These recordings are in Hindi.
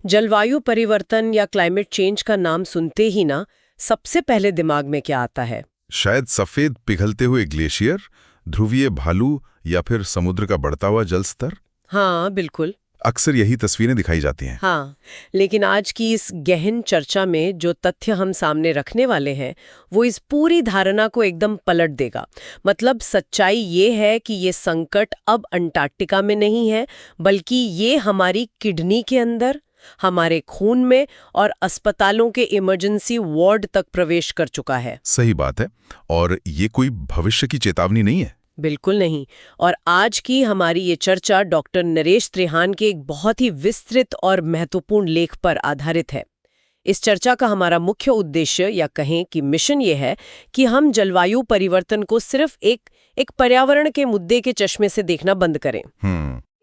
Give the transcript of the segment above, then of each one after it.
जलवायु परिवर्तन या क्लाइमेट चेंज का नाम सुनते ही ना सबसे पहले दिमाग में क्या आता है? शायद सफेद पिघलते हुए ग्लेशियर, ध्रुवीय भालू या फिर समुद्र का बढ़ता हुआ जल स्तर। हाँ, बिल्कुल। अक्सर यही तस्वीरें दिखाई जाती हैं। हाँ, लेकिन आज की इस गहन चर्चा में जो तथ्य हम सामने रखने वाले हैं वो इस पूरी धारणा को एकदम पलट देगा। मतलब सच्चाई ये है कि ये संकट अब अंटार्कटिका में नहीं है, बल्कि ये हमारी किडनी के अंदर, हमारे खून में और अस्पतालों के इमरजेंसी वार्ड तक प्रवेश कर चुका है। सही बात है। और ये कोई भविष्य की चेतावनी नहीं है। बिल्कुल नहीं। और आज की हमारी ये चर्चा डॉक्टर नरेश त्रिहान के एक बहुत ही विस्तृत और महत्वपूर्ण लेख पर आधारित है। इस चर्चा का हमारा मुख्य उद्देश्य या कहें कि मिशन ये है कि हम जलवायु परिवर्तन को सिर्फ एक पर्यावरण के मुद्दे के चश्मे से देखना बंद करें।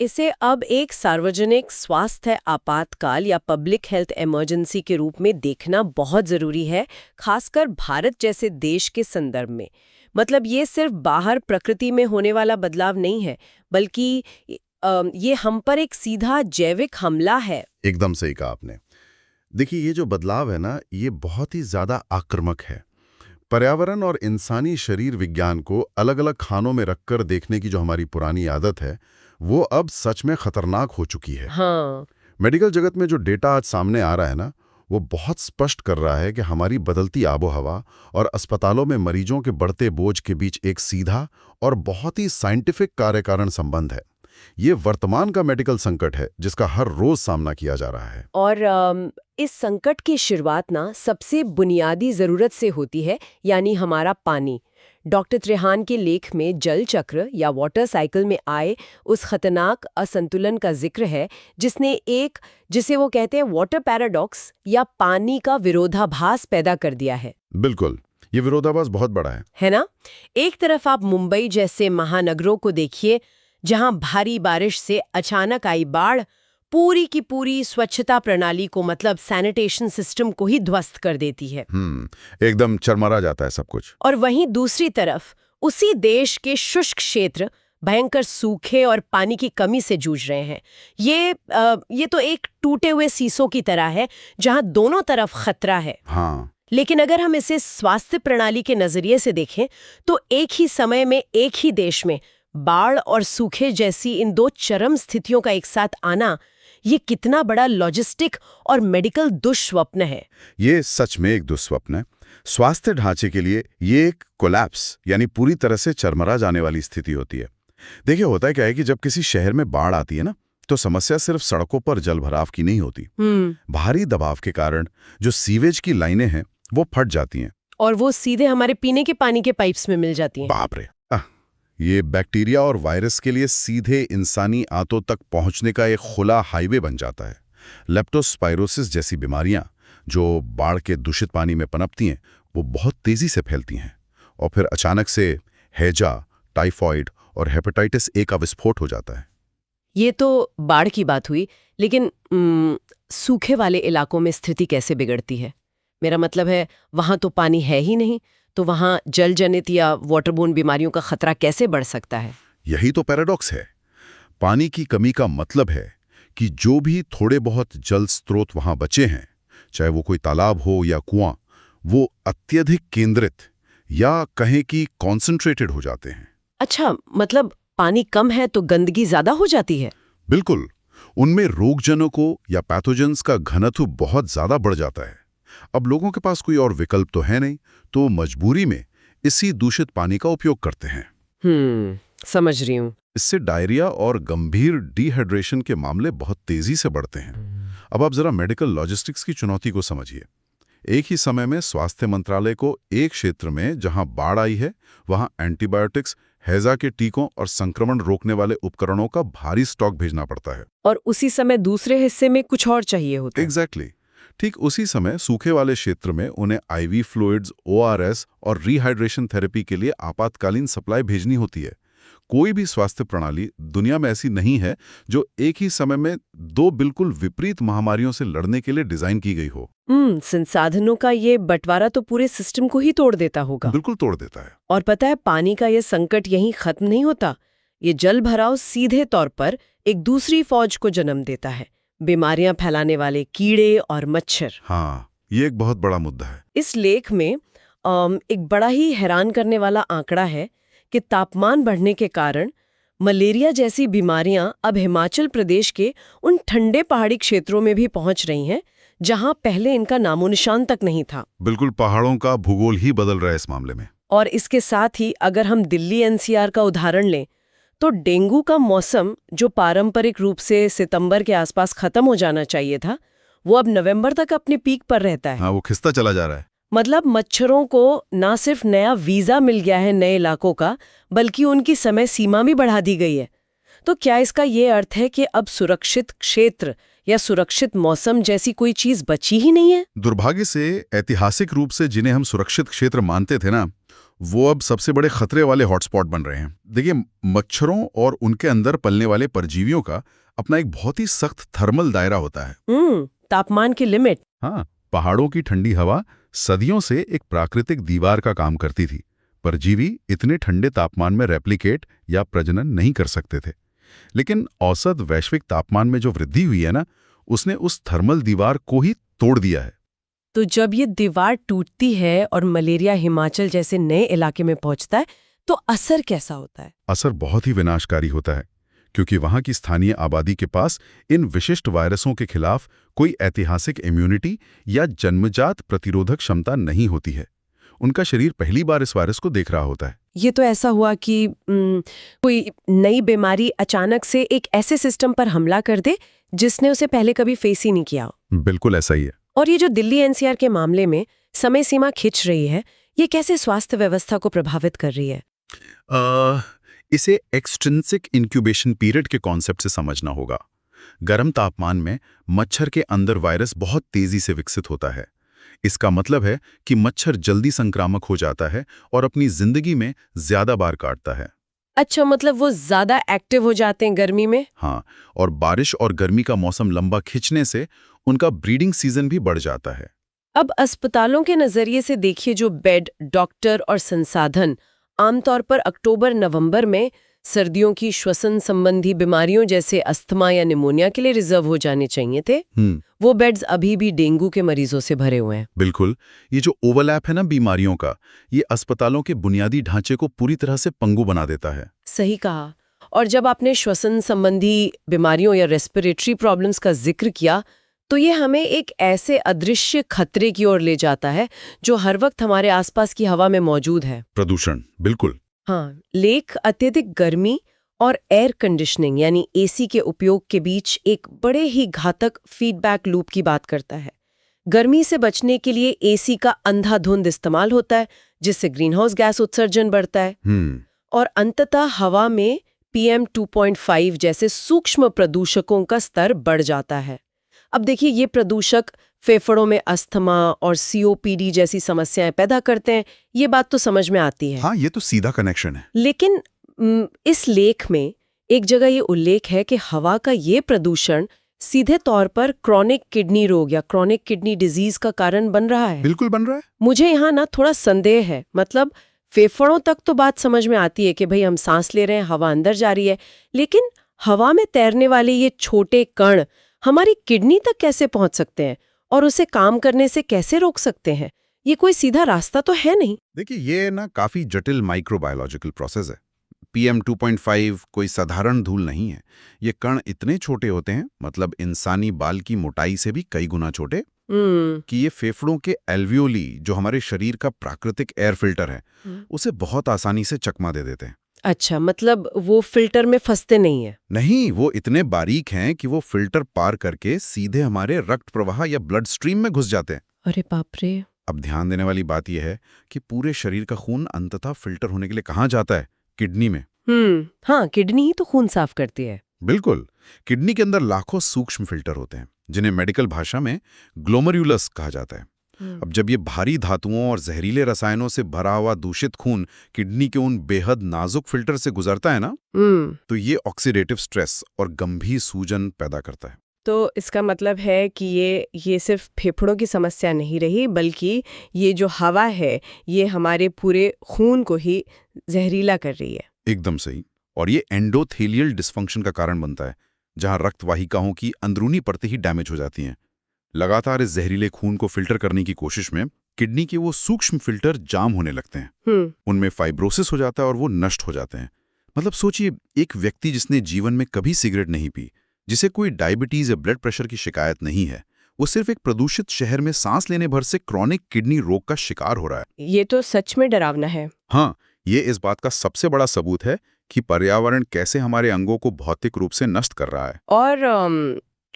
इसे अब एक सार्वजनिक स्वास्थ्य आपातकाल या पब्लिक हेल्थ इमरजेंसी के रूप में देखना बहुत जरूरी है, खासकर भारत जैसे देश के संदर्भ में। मतलब ये सिर्फ बाहर प्रकृति में होने वाला बदलाव नहीं है, बल्कि ये हम पर एक सीधा जैविक हमला है। एकदम सही कहा आपने। देखिए, ये जो बदलाव है ना, ये बहुत ही ज्यादा आक्रामक है। पर्यावरण और इंसानी शरीर विज्ञान को अलग अलग खानों में रखकर देखने की जो हमारी पुरानी आदत है, वो अब सच में खतरनाक हो चुकी है। हाँ। मेडिकल जगत में जो डेटा आज सामने आ रहा है ना, वो बहुत स्पष्ट कर रहा है कि हमारी बदलती आबोहवा और अस्पतालों में मरीजों के बढ़ते बोझ के बीच एक सीधा और बहुत ही साइंटिफिक कार्य कारण संबंध है। ये वर्तमान का मेडिकल संकट है जिसका हर रोज सामना किया जा रहा है। और इस संकट की शुरुआत ना सबसे बुनियादी जरूरत से होती है, यानी हमारा पानी। डॉक्टर त्रिहान के लेख में जल चक्र या वाटर साइकिल में आए उस खतरनाक असंतुलन का जिक्र है, जिसे वो कहते हैं वाटर पैराडॉक्स या पानी का विरोधाभास पैदा कर दिया है। बिल्कुल, ये विरोधाभास बहुत बड़ा है ना? एक तरफ आप मुंबई जैसे महानगरों को देखिए, जहां भारी बारिश से अचानक आई बाढ़ पूरी की पूरी स्वच्छता प्रणाली को, मतलब सैनिटेशन सिस्टम को ही ध्वस्त कर देती है। एकदम चरमरा जाता है सब कुछ। और वहीं दूसरी तरफ उसी देश के शुष्क क्षेत्र भयंकर सूखे और पानी की कमी से जूझ रहे हैं। ये तो एक टूटे हुए शीशों की तरह है, जहां दोनों तरफ खतरा है। हाँ। लेकिन अगर हम इसे स्वास्थ्य प्रणाली के नजरिए से देखें, तो एक ही समय में एक ही देश में बाढ़ और सूखे जैसी इन दो चरम स्थितियों का एक साथ आना, ये कितना बड़ा लॉजिस्टिक और मेडिकल दुष्स्वप्न है। ये सच में एक दुष्स्वप्न है। स्वास्थ्य ढांचे के लिए ये एक कोलैप्स यानी पूरी तरह से चरमरा जाने वाली स्थिति होती है। देखिए, होता है क्या है कि जब किसी शहर में बाढ़ आती है ना, तो समस्या सिर्फ सड़कों पर जलभराव की नहीं होती। भारी दबाव के कारण जो सीवेज की लाइनें हैं वो फट जाती हैं और वो सीधे हमारे पीने के पानी के पाइप्स में मिल जाती हैं। बाप रे! ये बैक्टीरिया और वायरस के लिए सीधे इंसानी आंतों तक पहुंचने का एक खुला हाईवे बन जाता है। लेप्टोस्पाइरोसिस जैसी बीमारियां जो बाढ़ के दूषित पानी में पनपती हैं, वो बहुत तेजी से फैलती हैं और फिर अचानक से हैजा, टाइफॉइड और हेपेटाइटिस ए का विस्फोट हो जाता है। ये तो बाढ़ की बात हुई, लेकिन सूखे वाले इलाकों में स्थिति कैसे बिगड़ती है? मेरा मतलब है, वहां तो पानी है ही नहीं, तो वहां जल जनित या वाटरबोर्न बीमारियों का खतरा कैसे बढ़ सकता है? यही तो पैराडॉक्स है। पानी की कमी का मतलब है कि जो भी थोड़े बहुत जल स्रोत वहां बचे हैं, चाहे वो कोई तालाब हो या कुआं, वो अत्यधिक केंद्रित या कहें कि कॉन्सेंट्रेटेड हो जाते हैं। अच्छा, मतलब पानी कम है तो गंदगी ज्यादा हो जाती है? बिल्कुल। उनमें रोगजनकों या पैथोजेंस का घनत्व बहुत ज्यादा बढ़ जाता है। अब लोगों के पास कोई और विकल्प तो है नहीं, तो मजबूरी में इसी दूषित पानी का उपयोग करते हैं। समझ रही हूँ। इससे डायरिया और गंभीर डिहाइड्रेशन के मामले बहुत तेजी से बढ़ते हैं। अब आप जरा मेडिकल लॉजिस्टिक्स की चुनौती को समझिए। एक ही समय में स्वास्थ्य मंत्रालय को एक क्षेत्र में जहां बाढ़ आई है, वहां एंटीबायोटिक्स, हैजा के टीकों और संक्रमण रोकने वाले उपकरणों का भारी स्टॉक भेजना पड़ता है। और उसी समय दूसरे हिस्से में कुछ और चाहिए होता है। एग्जैक्टली। ठीक उसी समय सूखे वाले क्षेत्र में उन्हें आईवी फ्लूइड्स, ओआरएस और रिहाइड्रेशन थेरेपी के लिए आपातकालीन सप्लाई भेजनी होती है। कोई भी स्वास्थ्य प्रणाली दुनिया में ऐसी नहीं है जो एक ही समय में दो बिल्कुल विपरीत महामारियों से लड़ने के लिए डिजाइन की गई हो। संसाधनों का ये बंटवारा तो पूरे सिस्टम को ही तोड़ देता होगा। बिल्कुल तोड़ देता है। और पता है, पानी का ये संकट यहीं खत्म नहीं होता। ये जल भराव सीधे तौर पर एक दूसरी फौज को जन्म देता है, बीमारियां फैलाने वाले कीड़े और मच्छर। हाँ, ये एक बहुत बड़ा मुद्दा है। इस लेख में एक बड़ा ही हैरान करने वाला आंकड़ा है कि तापमान बढ़ने के कारण मलेरिया जैसी बीमारियां अब हिमाचल प्रदेश के उन ठंडे पहाड़ी क्षेत्रों में भी पहुंच रही हैं जहां पहले इनका नामो निशान तक नहीं था। बिल्कुल, पहाड़ों का भूगोल ही बदल रहा है इस मामले में। और इसके साथ ही अगर हम दिल्ली एनसीआर का उदाहरण लें तो डेंगू का मौसम जो पारंपरिक रूप से सितंबर के आसपास खत्म हो जाना चाहिए था, वो अब नवंबर तक अपने पीक पर रहता है। हाँ, वो खिसता चला जा रहा है। मतलब मच्छरों को ना सिर्फ नया वीजा मिल गया है नए इलाकों का, बल्कि उनकी समय सीमा भी बढ़ा दी गई है। तो क्या इसका ये अर्थ है कि अब सुरक्षित क्षेत्र या सुरक्षित मौसम जैसी कोई चीज बची ही नहीं है? दुर्भाग्य से ऐतिहासिक रूप से जिन्हें हम सुरक्षित क्षेत्र मानते थे ना, वो अब सबसे बड़े खतरे वाले हॉटस्पॉट बन रहे हैं। देखिए, मच्छरों और उनके अंदर पलने वाले परजीवियों का अपना एक बहुत ही सख्त थर्मल दायरा होता है। तापमान की लिमिट। हाँ, पहाड़ों की ठंडी हवा सदियों से एक प्राकृतिक दीवार का काम करती थी। परजीवी इतने ठंडे तापमान में रेप्लिकेट या प्रजनन नहीं कर सकते थे। लेकिन औसत वैश्विक तापमान में जो वृद्धि हुई है ना, उसने उस थर्मल दीवार को ही तोड़ दिया है। तो जब ये दीवार टूटती है और मलेरिया हिमाचल जैसे नए इलाके में पहुंचता है, तो असर कैसा होता है? असर बहुत ही विनाशकारी होता है, क्योंकि वहां की स्थानीय आबादी के पास इन विशिष्ट वायरसों के खिलाफ कोई ऐतिहासिक इम्यूनिटी या जन्मजात प्रतिरोधक क्षमता नहीं होती है। उनका शरीर पहली बार इस वायरस को देख रहा होता है। ये तो ऐसा हुआ कि कोई नई बीमारी अचानक से एक ऐसे सिस्टम पर हमला कर दे जिसने उसे पहले कभी फेस ही नहीं किया। बिल्कुल ऐसा ही है। और ये जो दिल्ली एनसीआर के मामले में समय सीमा खिंच रही है, ये कैसे स्वास्थ्य व्यवस्था को प्रभावित कर रही है? इसे एक्सट्रिंसिक इंक्यूबेशन पीरियड के कॉन्सेप्ट से समझना होगा। गर्म तापमान में मच्छर के अंदर वायरस बहुत तेजी से विकसित होता है। इसका मतलब है कि मच्छर जल्दी संक्रामक हो जाता है और अपनी जिंदगी में ज्यादा बार काटता है। अच्छा, मतलब वो ज्यादा एक्टिव हो जाते हैं गर्मी में? हाँ, और बारिश और गर्मी का मौसम लंबा खिंचने से उनका ब्रीडिंग सीजन भी बढ़ जाता है। अब अस्पतालों के नजरिए से देखिए, जो बेड, डॉक्टर और संसाधन आमतौर पर अक्टूबर-नवंबर में सर्दियों की श्वसन संबंधी बीमारियों जैसे अस्थमा या निमोनिया के लिए रिजर्व हो जाने चाहिए थे, वो बेड्स अभी भी डेंगू के मरीजों से भरे हुए हैं। बिल्कुल, ये जो ओवरलैप है ना बीमारियों का, ये अस्पतालों के बुनियादी ढांचे को पूरी तरह से पंगु बना देता है। सही कहा। और जब आपने श्वसन संबंधी बीमारियों या रेस्पिरेटरी प्रॉब्लम्स का जिक्र किया, तो ये हमें एक ऐसे अदृश्य खतरे की ओर ले जाता है जो हर वक्त हमारे आसपास की हवा में मौजूद है। प्रदूषण, बिल्कुल। हाँ, लेख अत्यधिक गर्मी और एयर कंडीशनिंग यानी एसी के उपयोग के बीच एक बड़े ही घातक फीडबैक लूप की बात करता है। गर्मी से बचने के लिए एसी का अंधाधुंध इस्तेमाल होता है, जिससे ग्रीनहाउस गैस उत्सर्जन बढ़ता है और अंततः हवा में PM 2.5 जैसे सूक्ष्म प्रदूषकों का स्तर बढ़ जाता है। अब देखिए, ये प्रदूषक फेफड़ों में अस्थमा और COPD जैसी समस्याएं पैदा करते हैं। ये बात तो समझ में आती है। हाँ, ये तो सीधा कनेक्शन है। लेकिन इस लेख में एक जगह ये उल्लेख है कि हवा का ये प्रदूषण सीधे तौर पर क्रॉनिक किडनी रोग या क्रॉनिक किडनी डिजीज का कारण बन रहा है। बिल्कुल बन रहा है। मुझे यहाँ ना थोड़ा संदेह है। मतलब फेफड़ों तक तो बात समझ में आती है कि भाई हम सांस ले रहे हैं, हवा अंदर जा रही है, लेकिन हवा में तैरने वाले ये छोटे कण हमारी किडनी तक कैसे पहुंच सकते हैं और उसे काम करने से कैसे रोक सकते हैं? ये कोई सीधा रास्ता तो है नहीं। देखिए, ये ना काफी जटिल माइक्रोबायोलॉजिकल प्रोसेस है। PM 2.5 कोई साधारण धूल नहीं है। ये कण इतने छोटे होते हैं, मतलब इंसानी बाल की मोटाई से भी कई गुना छोटे, कि ये फेफड़ों के एल्वियोली, जो हमारे शरीर का प्राकृतिक एयर फिल्टर है, उसे बहुत आसानी से चकमा दे देते हैं। अच्छा, मतलब वो फिल्टर में फंसते नहीं है? नहीं, वो इतने बारीक हैं कि वो फिल्टर पार करके सीधे हमारे रक्त प्रवाह या ब्लड स्ट्रीम में घुस जाते हैं। अरे बाप रे। अब ध्यान देने वाली बात यह है कि पूरे शरीर का खून अंततः फिल्टर होने के लिए कहाँ जाता है? किडनी में। हाँ, किडनी ही तो खून साफ करती है। बिल्कुल। किडनी के अंदर लाखों सूक्ष्म फिल्टर होते हैं, जिन्हें मेडिकल भाषा में ग्लोमेरुलस कहा जाता है। अब जब ये भारी धातुओं और जहरीले रसायनों से भरा हुआ दूषित खून किडनी के उन बेहद नाजुक फिल्टर से गुजरता है ना, तो ये ऑक्सीडेटिव स्ट्रेस और गंभीर सूजन पैदा करता है। तो इसका मतलब है कि ये सिर्फ फेफड़ों की समस्या नहीं रही, बल्कि ये जो हवा है ये हमारे पूरे खून को ही जहरीला कर रही है। एकदम सही। और ये एंडोथेलियल डिस्फंक्शन का कारण बनता है, जहां रक्त वाहिकाओं की अंदरूनी परतें ही डैमेज हो जाती हैं। लगातार इस जहरीले खून को फिल्टर करने की कोशिश में किडनी के वो सूक्ष्म फिल्टर जाम होने लगते हैं। उनमें फाइब्रोसिस हो जाता है और वो नष्ट हो जाते हैं। मतलब सोचिए, एक व्यक्ति जिसने जीवन में कभी सिगरेट नहीं पी, जिसे कोई डायबिटीज या ब्लड प्रेशर की शिकायत नहीं है, वो सिर्फ एक प्रदूषित शहर में सांस लेने भर से क्रॉनिक किडनी रोग का शिकार हो रहा है। ये तो सच में डरावना है। हाँ, ये इस बात का सबसे बड़ा सबूत है कि पर्यावरण कैसे हमारे अंगों को भौतिक रूप से नष्ट कर रहा है। और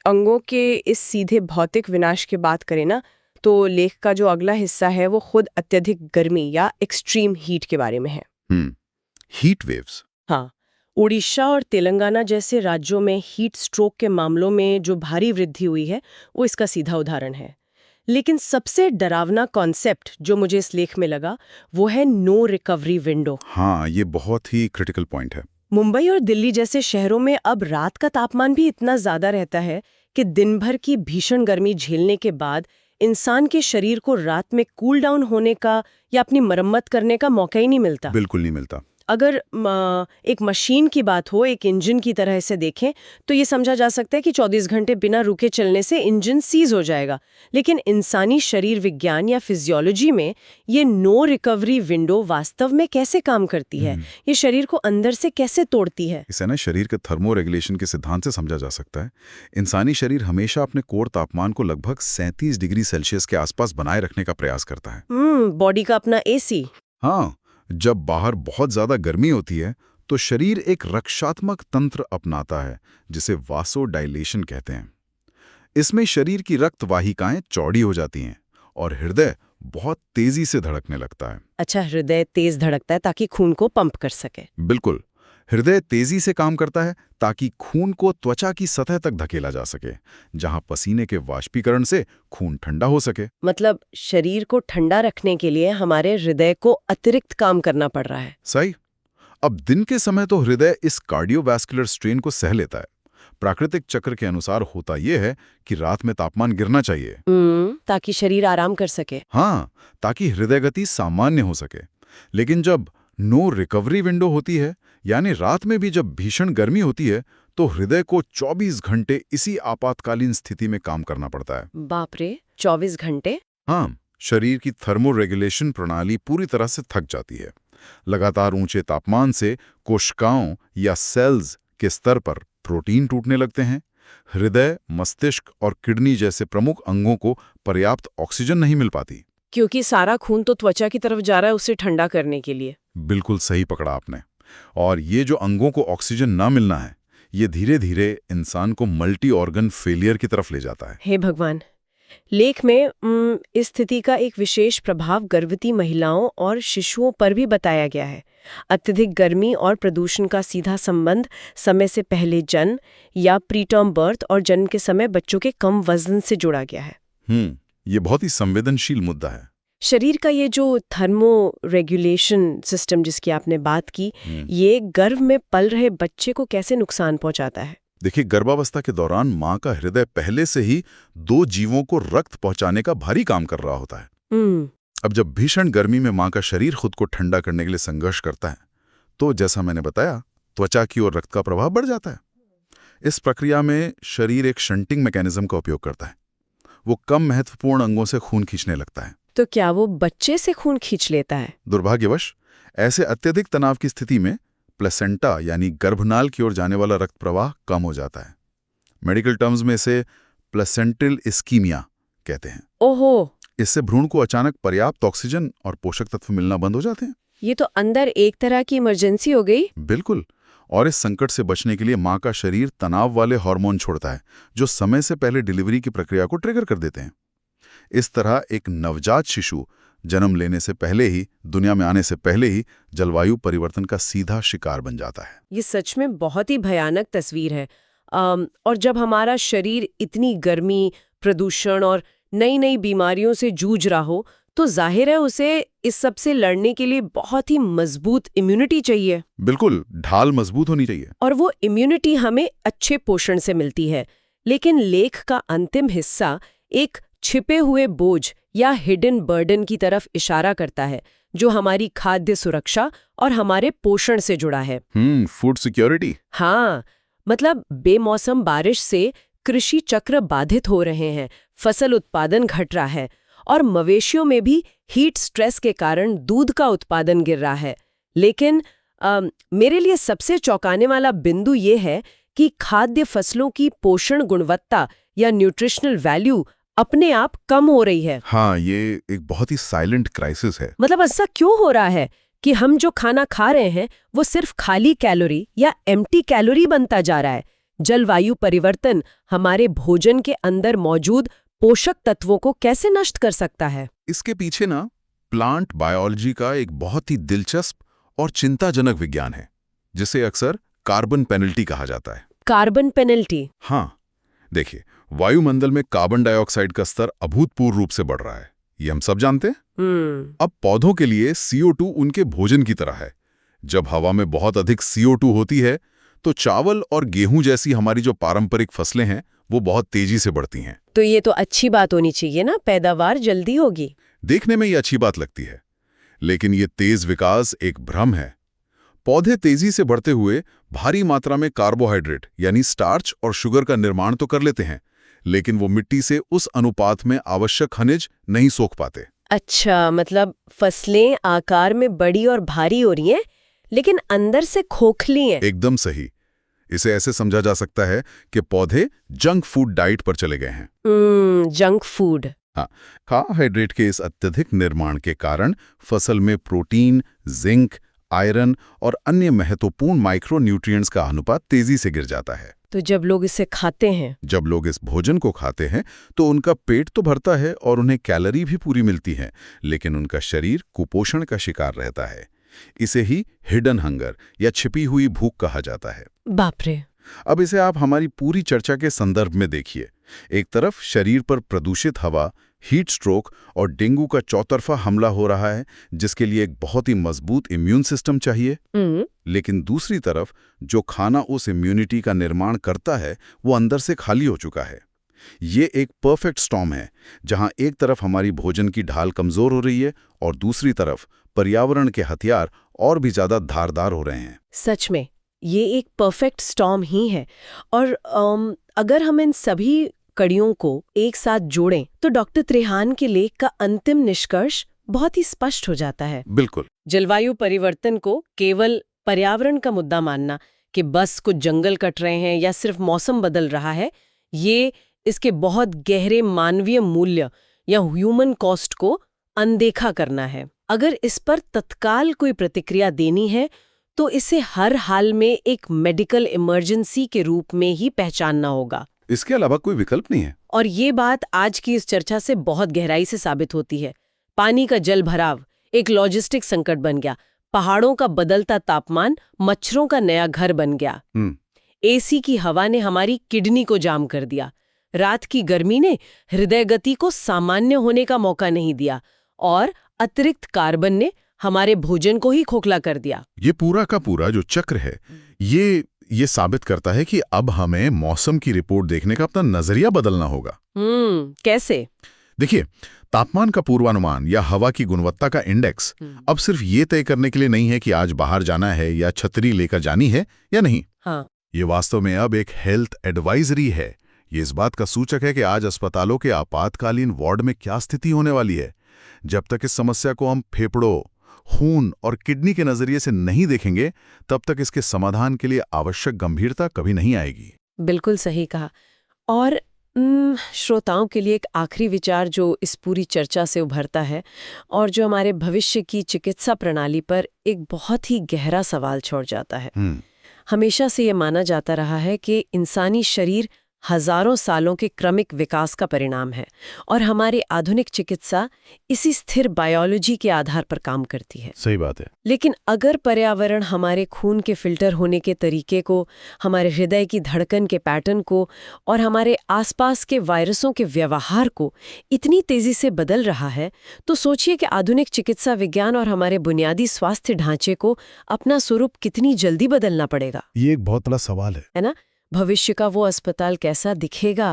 अंगों के इस सीधे भौतिक विनाश की बात करें ना, तो लेख का जो अगला हिस्सा है वो खुद अत्यधिक गर्मी या एक्सट्रीम हीट के बारे में है। Heat waves. हाँ, उड़ीसा और तेलंगाना जैसे राज्यों में हीट स्ट्रोक के मामलों में जो भारी वृद्धि हुई है वो इसका सीधा उदाहरण है। लेकिन सबसे डरावना कॉन्सेप्ट जो मुझे इस लेख में लगा वो है नो रिकवरी विंडो। हाँ, ये बहुत ही क्रिटिकल पॉइंट है। मुंबई और दिल्ली जैसे शहरों में अब रात का तापमान भी इतना ज्यादा रहता है कि दिन भर की भीषण गर्मी झेलने के बाद इंसान के शरीर को रात में कूल डाउन होने का या अपनी मरम्मत करने का मौका ही नहीं मिलता। बिल्कुल नहीं मिलता। अगर एक मशीन की बात हो, एक इंजन की तरह से देखें, तो ये समझा जा सकता है कि 24 घंटे बिना रुके चलने से इंजन सीज हो जाएगा। लेकिन इंसानी शरीर विज्ञान या फिजियोलॉजी में ये नो रिकवरी विंडो वास्तव में कैसे काम करती है, ये शरीर को अंदर से कैसे तोड़ती है? इसे ना शरीर के थर्मो रेगुलेशन के सिद्धांत से समझा जा सकता है। इंसानी शरीर हमेशा अपने कोर तापमान को लगभग 37 डिग्री सेल्सियस के आसपास बनाए रखने का प्रयास करता है। बॉडी का अपना एसी। हाँ, जब बाहर बहुत ज्यादा गर्मी होती है तो शरीर एक रक्षात्मक तंत्र अपनाता है जिसे वासोडाइलेशन कहते हैं। इसमें शरीर की रक्त वाहिकाएं चौड़ी हो जाती हैं और हृदय बहुत तेजी से धड़कने लगता है। अच्छा, हृदय तेज धड़कता है ताकि खून को पंप कर सके। बिल्कुल, हृदय तेजी से काम करता है ताकि खून को त्वचा की सतह तक धकेला जा सके, जहां पसीने के वाष्पीकरण से खून ठंडा हो सके। मतलब शरीर को ठंडा रखने के लिए हमारे हृदय को अतिरिक्त काम करना पड़ रहा है। सही। अब दिन के समय तो हृदय इस कार्डियोवैस्कुलर स्ट्रेन को सह लेता है। प्राकृतिक चक्र के अनुसार होता यह है कि रात में तापमान गिरना चाहिए ताकि शरीर आराम कर सके। हाँ, ताकि हृदय गति सामान्य हो सके। लेकिन जब नो रिकवरी विंडो होती है, यानी रात में भी जब भीषण गर्मी होती है, तो हृदय को 24 घंटे इसी आपातकालीन स्थिति में काम करना पड़ता है। बाप रे, 24 घंटे? हाँ, शरीर की थर्मो रेगुलेशन प्रणाली पूरी तरह से थक जाती है। लगातार ऊंचे तापमान से कोशिकाओं या सेल्स के स्तर पर प्रोटीन टूटने लगते हैं। हृदय, मस्तिष्क और किडनी जैसे प्रमुख अंगों को पर्याप्त ऑक्सीजन नहीं मिल पाती, क्योंकि सारा खून तो त्वचा की तरफ जा रहा है उसे ठंडा करने के लिए। बिल्कुल सही पकड़ा आपने। और ये जो अंगों को ऑक्सीजन ना मिलना है, ये धीरे धीरे इंसान को मल्टी ऑर्गन फेलियर की तरफ ले जाता है। हे भगवान। लेख में इस स्थिति का एक विशेष प्रभाव गर्भवती महिलाओं और शिशुओं पर भी बताया गया है। अत्यधिक गर्मी और प्रदूषण का सीधा संबंध समय से पहले जन्म या प्रीटर्म बर्थ और जन्म के समय बच्चों के कम वजन से जुड़ा गया है। ये बहुत ही संवेदनशील मुद्दा है। शरीर का ये जो थर्मो रेगुलेशन सिस्टम जिसकी आपने बात की, ये गर्भ में पल रहे बच्चे को कैसे नुकसान पहुंचाता है? देखिए, गर्भावस्था के दौरान माँ का हृदय पहले से ही 2 जीवों को रक्त पहुंचाने का भारी काम कर रहा होता है। अब जब भीषण गर्मी में माँ का शरीर खुद को ठंडा करने के लिए संघर्ष करता है, तो जैसा मैंने बताया, त्वचा की ओर रक्त का प्रभाव बढ़ जाता है। इस प्रक्रिया में शरीर एक शंटिंग मैकेनिज्म का उपयोग करता है। वो कम महत्वपूर्ण अंगों से खून खींचने लगता है। तो क्या वो बच्चे से खून खींच लेता है? दुर्भाग्यवश ऐसे अत्यधिक तनाव की स्थिति में प्लेसेंटा यानी गर्भनाल की ओर जाने वाला रक्त प्रवाह कम हो जाता है। मेडिकल टर्म्स में इसे प्लेसेंटल इस्कीमिया कहते हैं। ओहो। इससे भ्रूण को अचानक पर्याप्त ऑक्सीजन और पोषक तत्व मिलना बंद हो जाते हैं। ये तो अंदर एक तरह की इमरजेंसी हो गई। बिल्कुल। और इस संकट से बचने के लिए माँ का शरीर तनाव वाले हार्मोन छोड़ता है, जो समय से पहले डिलीवरी की प्रक्रिया को ट्रिगर कर देते हैं। इस तरह एक नवजात शिशु जन्म लेने से पहले ही, दुनिया में आने से पहले ही जलवायु परिवर्तन का सीधा शिकार बन जाता है। ये सच में बहुत ही भयानक तस्वीर है। और जब हमारा शरीर इतनी गर्मी, प्रदूषण और नई नई बीमारियों से जूझ रहा हो, तो जाहिर है उसे इस सब से लड़ने के लिए बहुत ही मजबूत इम्यूनिटी चाहिए। बिल्कुल, ढाल मजबूत होनी चाहिए। और वो इम्यूनिटी हमें अच्छे पोषण से मिलती है। लेकिन लेख का अंतिम हिस्सा एक छिपे हुए बोझ या हिडन बर्डन की तरफ इशारा करता है, जो हमारी खाद्य सुरक्षा और हमारे पोषण से जुड़ा है। Food security. हाँ, मतलब बेमौसम बारिश से कृषि चक्र बाधित हो रहे हैं, फसल उत्पादन घट रहा है और मवेशियों में भी हीट स्ट्रेस के कारण दूध का उत्पादन गिर रहा है। लेकिन मेरे लिए सबसे चौंकाने वाला बिंदु ये है कि खाद्य फसलों की पोषण गुणवत्ता या न्यूट्रिशनल वैल्यू अपने आप कम हो रही है। हाँ, ये एक बहुत ही साइलेंट क्राइसिस है। मतलब ऐसा क्यों हो रहा है कि हम जो खाना खा रहे हैं वो सिर्फ खाली कैलोरी या एम्प्टी कैलोरी बनता जा रहा है? जलवायु परिवर्तन हमारे भोजन के अंदर मौजूद पोषक तत्वों को कैसे नष्ट कर सकता है? इसके पीछे ना प्लांट बायोलॉजी का एक बहुत ही दिलचस्प और चिंताजनक विज्ञान है, जिसे अक्सर कार्बन पेनल्टी कहा जाता है। Carbon penalty? हाँ, देखिए, वायुमंडल में कार्बन डाइऑक्साइड का स्तर अभूतपूर्व रूप से बढ़ रहा है, ये हम सब जानते हैं। अब पौधों के लिए CO2 उनके भोजन की तरह है। जब हवा में बहुत अधिक CO2 होती है तो चावल और गेहूं जैसी हमारी जो पारंपरिक फसलें हैं वो बहुत तेजी से बढ़ती हैं। तो ये तो अच्छी बात होनी चाहिए ना, पैदावार जल्दी होगी। देखने में ये अच्छी बात लगती है, लेकिन ये तेज विकास एक भ्रम है। पौधे तेजी से बढ़ते हुए भारी मात्रा में कार्बोहाइड्रेट यानी स्टार्च और शुगर का निर्माण तो कर लेते हैं, लेकिन वो मिट्टी से उस अनुपात में आवश्यक खनिज नहीं सोख पाते। अच्छा, मतलब फसलें आकार में बड़ी और भारी हो रही हैं, लेकिन अंदर से खोखली हैं। एकदम सही। इसे ऐसे समझा जा सकता है कि पौधे जंक फूड डाइट पर चले गए हैं। Junk food. हाँ, कार्बोहाइड्रेट के इस अत्यधिक निर्माण के कारण फसल में प्रोटीन, जिंक, आयरन और अन्य महत्वपूर्ण माइक्रोन्यूट्रिएंट्स का अनुपात तेजी से गिर जाता है। तो जब लोग इसे खाते हैं, जब लोग इस भोजन को खाते हैं तो उनका पेट तो भरता है और उन्हें कैलोरी भी पूरी मिलती है, लेकिन उनका शरीर कुपोषण का शिकार रहता है। इसे ही हिडन हंगर या छिपी हुई भूख कहा जाता है। बाप रे। अब इसे आप हमारी पूरी चर्चा के संदर्भ में देखिए। एक तरफ शरीर पर प्रदूषित हवा, हीट स्ट्रोक और डेंगू का चौतरफा हमला हो रहा है, जिसके लिए एक बहुत ही मजबूत इम्यून सिस्टम चाहिए। लेकिन दूसरी तरफ जो खाना उस इम्यूनिटी का निर्माण करता है वो अंदर से खाली हो चुका है। ये एक परफेक्ट स्टॉर्म है, जहां एक तरफ हमारी भोजन की ढाल कमजोर हो रही है और दूसरी तरफ पर्यावरण के हथियार और भी ज्यादा धारदार हो रहे हैं। सच में ये एक परफेक्ट स्टॉर्म ही है। और अगर हम इन सभी कड़ियों को एक साथ जोड़ें तो डॉक्टर त्रेहान के लेख का अंतिम निष्कर्ष बहुत ही स्पष्ट हो जाता है। बिल्कुल। जलवायु परिवर्तन को केवल पर्यावरण का मुद्दा मानना कि बस कुछ जंगल कट रहे हैं या सिर्फ मौसम बदल रहा है, ये इसके बहुत गहरे मानवीय मूल्य या ह्यूमन कॉस्ट को अनदेखा करना है। अगर इस पर तत्काल कोई प्रतिक्रिया देनी है तो इसे हर हाल में एक मेडिकल इमरजेंसी के रूप में ही पहचानना होगा। इसके अलावा कोई विकल्प नहीं है। और ये बात आज की इस चर्चा से बहुत गहराई से साबित होती है। पानी का जल भराव एक लॉजिस्टिक संकट बन गया, पहाड़ों का बदलता तापमान मच्छरों का नया घर बन गया, AC की हवा ने हमारी किडनी को जाम कर दिया, रात की गर्मी ने हृदय गति को सामान्य होने का मौका नहीं दिया और अतिरिक्त कार्बन ने हमारे भोजन को ही खोखला कर दिया। ये पूरा का पूरा जो चक्र है, ये साबित करता है कि अब हमें मौसम की रिपोर्ट देखने का अपना नजरिया बदलना होगा। कैसे? देखिए, तापमान का पूर्वानुमान या हवा की गुणवत्ता का इंडेक्स अब सिर्फ ये तय करने के लिए नहीं है कि आज बाहर जाना है या छतरी लेकर जानी है या नहीं। हाँ। ये वास्तव में अब एक हेल्थ एडवाइजरी है। ये इस बात का सूचक है कि आज अस्पतालों के आपातकालीन वार्ड में क्या स्थिति होने वाली है। जब तक इस समस्या को हम फेफड़ों, खून और किडनी के नजरिए से नहीं देखेंगे, तब तक इसके समाधान के लिए आवश्यक गंभीरता कभी नहीं आएगी। बिल्कुल सही कहा। और श्रोताओं के लिए एक आखिरी विचार जो इस पूरी चर्चा से उभरता है और जो हमारे भविष्य की चिकित्सा प्रणाली पर एक बहुत ही गहरा सवाल छोड़ जाता है। हमेशा से ये माना जाता रहा है कि इंसानी शरीर हजारों सालों के क्रमिक विकास का परिणाम है और हमारी आधुनिक चिकित्सा इसी स्थिर बायोलॉजी के आधार पर काम करती है। सही बात है। लेकिन अगर पर्यावरण हमारे खून के फिल्टर होने के तरीके को, हमारे हृदय की धड़कन के पैटर्न को और हमारे आसपास के वायरसों के व्यवहार को इतनी तेजी से बदल रहा है, तो सोचिए कि आधुनिक चिकित्सा विज्ञान और हमारे बुनियादी स्वास्थ्य ढांचे को अपना स्वरूप कितनी जल्दी बदलना पड़ेगा। ये एक बहुत बड़ा सवाल है ना? भविष्य का वो अस्पताल कैसा दिखेगा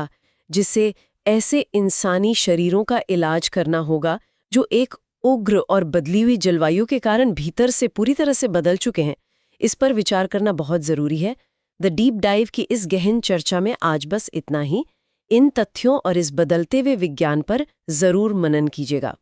जिसे ऐसे इंसानी शरीरों का इलाज करना होगा जो एक उग्र और बदली हुई जलवायु के कारण भीतर से पूरी तरह से बदल चुके हैं। इस पर विचार करना बहुत जरूरी है। द डीप डाइव की इस गहन चर्चा में आज बस इतना ही। इन तथ्यों और इस बदलते हुए विज्ञान पर जरूर मनन कीजिएगा।